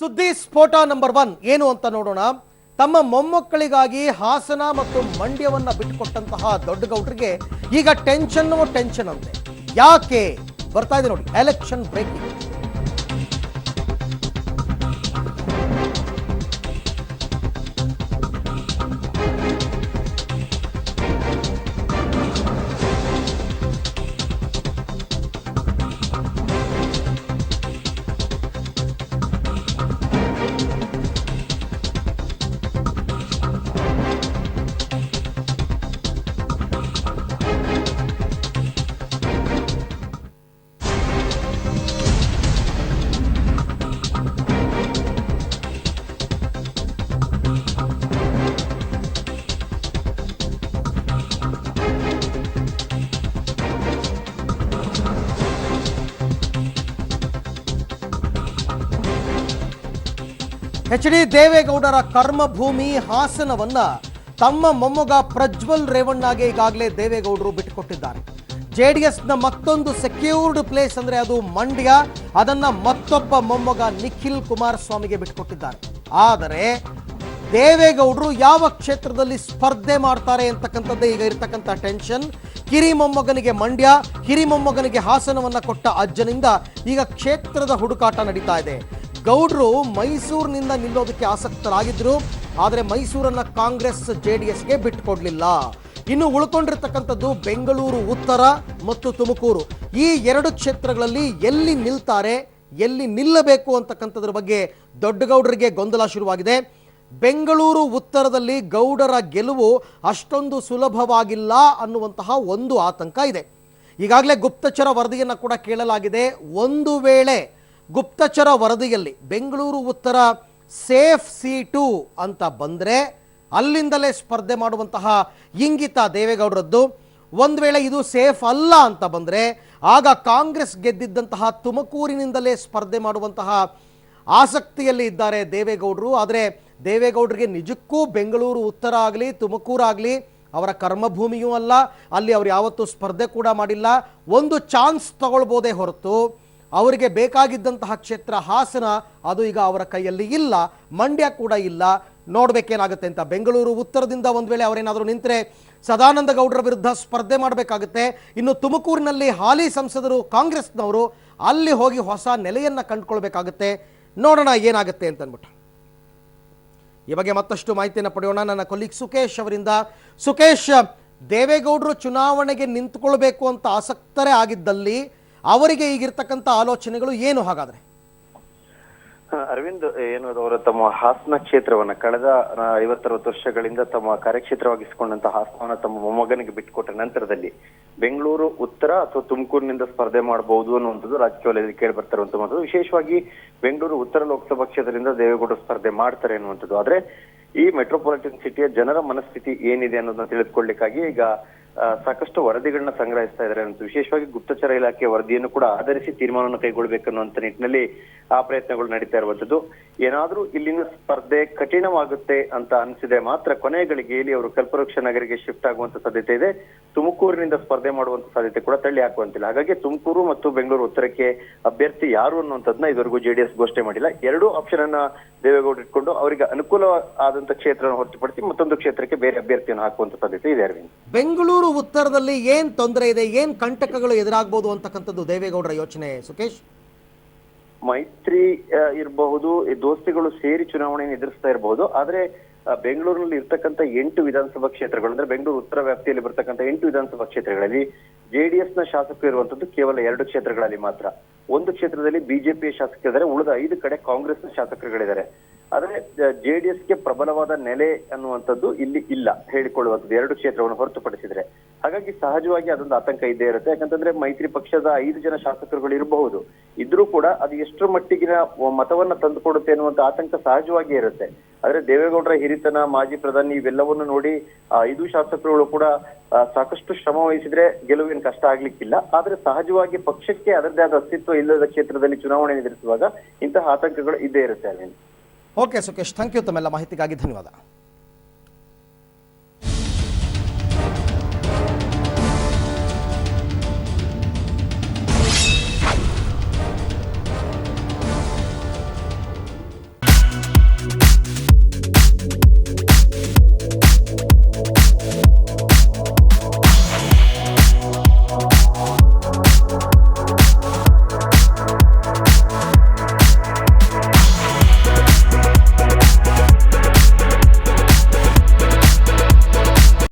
ಸುದ್ದಿ ಸ್ಫೋಟ ನಂಬರ್ 1 ಏನು ಅಂತ ನೋಡೋಣ. ತಮ್ಮ ಮೊಮ್ಮಕ್ಕಳಿಗಾಗಿ ಹಾಸನ ಮತ್ತು ಮಂಡ್ಯವನ್ನ ಬಿಟ್ಟುಕೊಟ್ಟಂತಹ ದೊಡ್ಡಗೌಡರಿಗೆ ಈಗ ಟೆನ್ಷನ್ ಅಂತೆ. ಯಾಕೆ ಬರ್ತಾ ಇದೆ ನೋಡಿ, ಎಲೆಕ್ಷನ್ ಬ್ರೇಕಿಂಗ್. ಎಚ್.ಡಿ. ದೇವೇಗೌಡರ ಕರ್ಮಭೂಮಿ ಹಾಸನವನ್ನ ತಮ್ಮ ಮೊಮ್ಮಗ ಪ್ರಜ್ವಲ್ ರೇವಣ್ಣಗೆ ಈಗಾಗಲೇ ದೇವೇಗೌಡರು ಬಿಟ್ಟುಕೊಟ್ಟಿದ್ದಾರೆ. ಜೆಡಿಎಸ್ನ ಮತ್ತೊಂದು ಸೆಕ್ಯೂರ್ಡ್ ಪ್ಲೇಸ್ ಅಂದ್ರೆ ಅದು ಮಂಡ್ಯ. ಅದನ್ನ ಮತ್ತೊಬ್ಬ ಮೊಮ್ಮಗ ನಿಖಿಲ್ ಕುಮಾರಸ್ವಾಮಿಗೆ ಬಿಟ್ಟುಕೊಟ್ಟಿದ್ದಾರೆ. ಆದರೆ ದೇವೇಗೌಡರು ಯಾವ ಕ್ಷೇತ್ರದಲ್ಲಿ ಸ್ಪರ್ಧೆ ಮಾಡ್ತಾರೆ ಅಂತಕ್ಕಂಥದ್ದೇ ಈಗ ಇರತಕ್ಕಂಥ ಟೆನ್ಷನ್. ಕಿರಿ ಮೊಮ್ಮಗನಿಗೆ ಮಂಡ್ಯ, ಹಿರಿ ಮೊಮ್ಮಗನಿಗೆ ಹಾಸನವನ್ನ ಕೊಟ್ಟ ಅಜ್ಜನಿಂದ ಈಗ ಕ್ಷೇತ್ರದ ಹುಡುಕಾಟ ನಡೀತಾ ಇದೆ. ಗೌಡ್ರು ಮೈಸೂರಿನಿಂದ ನಿಲ್ಲೋದಕ್ಕೆ ಆಸಕ್ತರಾಗಿದ್ರು, ಆದರೆ ಮೈಸೂರನ್ನ ಕಾಂಗ್ರೆಸ್ ಜೆಡಿಎಸ್ಗೆ ಬಿಟ್ಟುಕೊಡ್ಲಿಲ್ಲ. ಇನ್ನು ಉಳ್ಕೊಂಡಿರ್ತಕ್ಕಂಥದ್ದು ಬೆಂಗಳೂರು ಉತ್ತರ ಮತ್ತು ತುಮಕೂರು. ಈ ಎರಡು ಕ್ಷೇತ್ರಗಳಲ್ಲಿ ಎಲ್ಲಿ ನಿಲ್ತಾರೆ, ಎಲ್ಲಿ ನಿಲ್ಲಬೇಕು ಅಂತಕ್ಕಂಥದ್ರ ಬಗ್ಗೆ ದೊಡ್ಡಗೌಡರಿಗೆ ಗೊಂದಲ ಶುರುವಾಗಿದೆ. ಬೆಂಗಳೂರು ಉತ್ತರದಲ್ಲಿ ಗೌಡರ ಗೆಲುವು ಅಷ್ಟೊಂದು ಸುಲಭವಾಗಿಲ್ಲ ಅನ್ನುವಂತಹ ಒಂದು ಆತಂಕ ಇದೆ. ಈಗಾಗಲೇ ಗುಪ್ತಚರ ವರದಿಯನ್ನು ಕೂಡ ಕೇಳಲಾಗಿದೆ. ಒಂದು ವೇಳೆ ಗುಪ್ತಚರ ವರದಿಯಲ್ಲಿ ಬೆಂಗಳೂರು ಉತ್ತರ ಸೇಫ್ ಸೀಟು ಅಂತ ಬಂದರೆ ಅಲ್ಲಿಂದಲೇ ಸ್ಪರ್ಧೆ ಮಾಡುವಂತಹ ಇಂಗಿತ ದೇವೇಗೌಡರದ್ದು. ಒಂದು ವೇಳೆ ಇದು ಸೇಫ್ ಅಲ್ಲ ಅಂತ ಬಂದರೆ ಆಗ ಕಾಂಗ್ರೆಸ್ ಗೆದ್ದಿದ್ದಂತಹ ತುಮಕೂರಿನಿಂದಲೇ ಸ್ಪರ್ಧೆ ಮಾಡುವಂತಹ ಆಸಕ್ತಿಯಲ್ಲಿ ಇದ್ದಾರೆ ದೇವೇಗೌಡರು. ಆದರೆ ದೇವೇಗೌಡರಿಗೆ ನಿಜಕ್ಕೂ ಬೆಂಗಳೂರು ಉತ್ತರ ಆಗಲಿ ತುಮಕೂರಾಗಲಿ ಅವರ ಕರ್ಮಭೂಮಿಯೂ ಅಲ್ಲ, ಅಲ್ಲಿ ಅವರು ಯಾವತ್ತೂ ಸ್ಪರ್ಧೆ ಕೂಡ ಮಾಡಿಲ್ಲ. ಒಂದು ಚಾನ್ಸ್ ತಗೊಳ್ಬೋದೇ ಹೊರತು ಅವರಿಗೆ ಬೇಕಾಗಿದ್ದಂತಹ ಕ್ಷೇತ್ರ ಹಾಸನ ಅದು ಈಗ ಅವರ ಕೈಯಲ್ಲಿ ಇಲ್ಲ, ಮಂಡ್ಯ ಕೂಡ ಇಲ್ಲ. ನೋಡ್ಬೇಕೇನಾಗುತ್ತೆ ಅಂತ. ಬೆಂಗಳೂರು ಉತ್ತರದಿಂದ ಒಂದು ವೇಳೆ ಅವರೇನಾದರೂ ನಿಂತರೆ ಸದಾನಂದ ಗೌಡರ ವಿರುದ್ಧ ಸ್ಪರ್ಧೆ ಮಾಡಬೇಕಾಗುತ್ತೆ. ಇನ್ನು ತುಮಕೂರಿನಲ್ಲಿ ಹಾಲಿ ಸಂಸದರು ಕಾಂಗ್ರೆಸ್ನವರು ಅಲ್ಲಿ ಹೋಗಿ ಹೊಸ ನೆಲೆಯನ್ನು ಕಂಡುಕೊಳ್ಬೇಕಾಗುತ್ತೆ. ನೋಡೋಣ ಏನಾಗುತ್ತೆ ಅಂತನ್ಬಿಟ್ಟು. ಈ ಬಗ್ಗೆ ಮತ್ತಷ್ಟು ಮಾಹಿತಿಯನ್ನು ಪಡೆಯೋಣ ನನ್ನ ಕೊಲೀಗ್ ಸುಕೇಶ್ ಅವರಿಂದ. ಸುಕೇಶ್, ದೇವೇಗೌಡರು ಚುನಾವಣೆಗೆ ನಿಂತುಕೊಳ್ಬೇಕು ಅಂತ ಆಸಕ್ತರೇ ಆಗಿದ್ದಲ್ಲಿ ಅವರಿಗೆ ಈಗಿರ್ತಕ್ಕಂಥ ಆಲೋಚನೆಗಳು ಏನು ಹಾಗಾದ್ರೆ? ಅರವಿಂದ್, ಏನು ಅವರು ತಮ್ಮ ಹಾಸನ ಕ್ಷೇತ್ರವನ್ನ ಕಳೆದ 50-60 ವರ್ಷಗಳಿಂದ ತಮ್ಮ ಕಾರ್ಯಕ್ಷೇತ್ರವಾಗಿಸಿಕೊಂಡಂತ ಹಾಸನವನ್ನ ತಮ್ಮ ಮೊಮ್ಮಗನಿಗೆ ಬಿಟ್ಟುಕೊಟ್ಟ ನಂತರದಲ್ಲಿ ಬೆಂಗಳೂರು ಉತ್ತರ ಅಥವಾ ತುಮಕೂರಿನಿಂದ ಸ್ಪರ್ಧೆ ಮಾಡಬಹುದು ಅನ್ನುವಂಥದ್ದು ರಾಜಕೀಯ ವಲಯದಲ್ಲಿ ಕೇಳಿ ಬರ್ತಾ ಇರುವಂತದ್ದು. ವಿಶೇಷವಾಗಿ ಬೆಂಗಳೂರು ಉತ್ತರ ಲೋಕಸಭಾ ಕ್ಷೇತ್ರದಿಂದ ದೇವೇಗೌಡರು ಸ್ಪರ್ಧೆ ಮಾಡ್ತಾರೆ ಅನ್ನುವಂಥದ್ದು. ಆದ್ರೆ ಈ ಮೆಟ್ರೋಪಾಲಿಟನ್ ಸಿಟಿಯ ಜನರ ಮನಸ್ಥಿತಿ ಏನಿದೆ ಅನ್ನೋದನ್ನ ತಿಳಿದುಕೊಳ್ಳಿಕ್ಕಾಗಿ ಈಗ ಸಾಕಷ್ಟು ವರದಿಗಳನ್ನ ಸಂಗ್ರಹಿಸ್ತಾ ಇದ್ದಾರೆ ಅಂತ. ವಿಶೇಷವಾಗಿ ಗುಪ್ತಚರ ಇಲಾಖೆ ವರದಿಯನ್ನು ಕೂಡ ಆಧರಿಸಿ ತೀರ್ಮಾನವನ್ನು ಕೈಗೊಳ್ಳಬೇಕನ್ನುವಂತ ನಿಟ್ಟಿನಲ್ಲಿ ಆ ಪ್ರಯತ್ನಗಳು ನಡೀತಾ ಇರುವಂತದ್ದು. ಏನಾದ್ರೂ ಇಲ್ಲಿನ ಸ್ಪರ್ಧೆ ಕಠಿಣವಾಗುತ್ತೆ ಅಂತ ಅನಿಸಿದ್ರೆ ಮಾತ್ರ ಕೊನೆಯ ಗಳಿಗೆಯಲ್ಲಿ ಅವರು ಕಲ್ಪವೃಕ್ಷ ನಗರಿಗೆ ಶಿಫ್ಟ್ ಆಗುವಂತ ಸಾಧ್ಯತೆ ಇದೆ. ತುಮಕೂರಿನಿಂದ ಸ್ಪರ್ಧೆ ಮಾಡುವಂತ ಸಾಧ್ಯತೆ ಕೂಡ ತಳ್ಳಿ ಹಾಕುವಂತಿಲ್ಲ. ಹಾಗಾಗಿ ತುಮಕೂರು ಮತ್ತು ಬೆಂಗಳೂರು ಉತ್ತರಕ್ಕೆ ಅಭ್ಯರ್ಥಿ ಯಾರು ಅನ್ನುವಂಥದ್ದನ್ನ ಇದುವರೆಗೂ ಜೆಡಿಎಸ್ ಘೋಷಣೆ ಮಾಡಿಲ್ಲ. ಎರಡೂ ಆಪ್ಷನ್ ಅನ್ನ ದೇವೇಗೌಡರು ಇಟ್ಕೊಂಡು ಅವರಿಗೆ ಅನುಕೂಲ ಆದಂತ ಕ್ಷೇತ್ರವನ್ನು ಹೊರತುಪಡಿಸಿ ಮತ್ತೊಂದು ಕ್ಷೇತ್ರಕ್ಕೆ ಬೇರೆ ಅಭ್ಯರ್ಥಿಯನ್ನು ಹಾಕುವಂತ ಸಾಧ್ಯತೆ ಇದೆ. ಅರವಿಂದ್, ಬೆಂಗಳೂರು ಉತ್ತರದಲ್ಲಿ ಏನ್ ತೊಂದರೆ ಇದೆ, ಏನ್ ಕಂಟಕಗಳು ಎದುರಾಗಬಹುದು ಅಂತಕ್ಕಂಥದ್ದು ದೇವೇಗೌಡರ ಯೋಚನೆ ಸುಕೇಶ್? ಮೈತ್ರಿ ಇರಬಹುದು, ದೋಸ್ತಿಗಳು ಸೇರಿ ಚುನಾವಣೆಯನ್ನು ಎದುರಿಸ್ತಾ ಇರಬಹುದು. ಆದ್ರೆ ಬೆಂಗಳೂರಿನಲ್ಲಿ ಇರ್ತಕ್ಕಂಥ 8 ವಿಧಾನಸಭಾ ಕ್ಷೇತ್ರಗಳು ಅಂದ್ರೆ ಬೆಂಗಳೂರು ಉತ್ತರ ವ್ಯಾಪ್ತಿಯಲ್ಲಿ ಬರ್ತಕ್ಕಂಥ 8 ವಿಧಾನಸಭಾ ಕ್ಷೇತ್ರಗಳಲ್ಲಿ ಜೆಡಿಎಸ್ ನ ಶಾಸಕರು ಇರುವಂತದ್ದು ಕೇವಲ 2 ಕ್ಷೇತ್ರಗಳಲ್ಲಿ ಮಾತ್ರ. ಒಂದು ಕ್ಷೇತ್ರದಲ್ಲಿ ಬಿಜೆಪಿಯ ಶಾಸಕರಿದ್ದಾರೆ, ಉಳಿದ 5 ಕಡೆ ಕಾಂಗ್ರೆಸ್ನ ಶಾಸಕರುಗಳಿದ್ದಾರೆ. ಆದ್ರೆ ಜೆಡಿಎಸ್ಗೆ ಪ್ರಬಲವಾದ ನೆಲೆ ಅನ್ನುವಂಥದ್ದು ಇಲ್ಲಿ ಇಲ್ಲ ಹೇಳಿಕೊಳ್ಳುವಂಥದ್ದು 2 ಕ್ಷೇತ್ರವನ್ನು ಹೊರತುಪಡಿಸಿದ್ರೆ. ಹಾಗಾಗಿ ಸಹಜವಾಗಿ ಅದೊಂದು ಆತಂಕ ಇದ್ದೇ ಇರುತ್ತೆ. ಯಾಕಂತಂದ್ರೆ ಮೈತ್ರಿ ಪಕ್ಷದ 5 ಜನ ಶಾಸಕರುಗಳು ಇರಬಹುದು, ಇದ್ರೂ ಕೂಡ ಅದು ಎಷ್ಟರ ಮಟ್ಟಿಗಿನ ಮತವನ್ನ ತಂದುಕೊಡುತ್ತೆ ಅನ್ನುವಂತ ಆತಂಕ ಸಹಜವಾಗಿ ಇರುತ್ತೆ. ಆದ್ರೆ ದೇವೇಗೌಡರ ಹಿರಿತನ, ಮಾಜಿ ಪ್ರಧಾನಿ ಇವೆಲ್ಲವನ್ನು ನೋಡಿ 5 ಶಾಸಕರುಗಳು ಕೂಡ ಸಾಕಷ್ಟು ಶ್ರಮ ವಹಿಸಿದ್ರೆ ಗೆಲುವಿನ ಕಷ್ಟ ಆಗ್ಲಿಕ್ಕಿಲ್ಲ. ಆದ್ರೆ ಸಹಜವಾಗಿ ಪಕ್ಷಕ್ಕೆ ಅದರದೇ ಆದ ಅಸ್ತಿತ್ವ ಇಲ್ಲದ ಕ್ಷೇತ್ರದಲ್ಲಿ ಚುನಾವಣೆ ಎದುರಿಸುವಾಗ ಇಂತಹ ಆತಂಕಗಳು ಇದ್ದೇ ಇರುತ್ತೆ. Okay Sukesh, thank you. ತಮ್ಮೆಲ್ಲ ಮಾಹಿತಿಗಾಗಿ ಧನ್ಯವಾದ.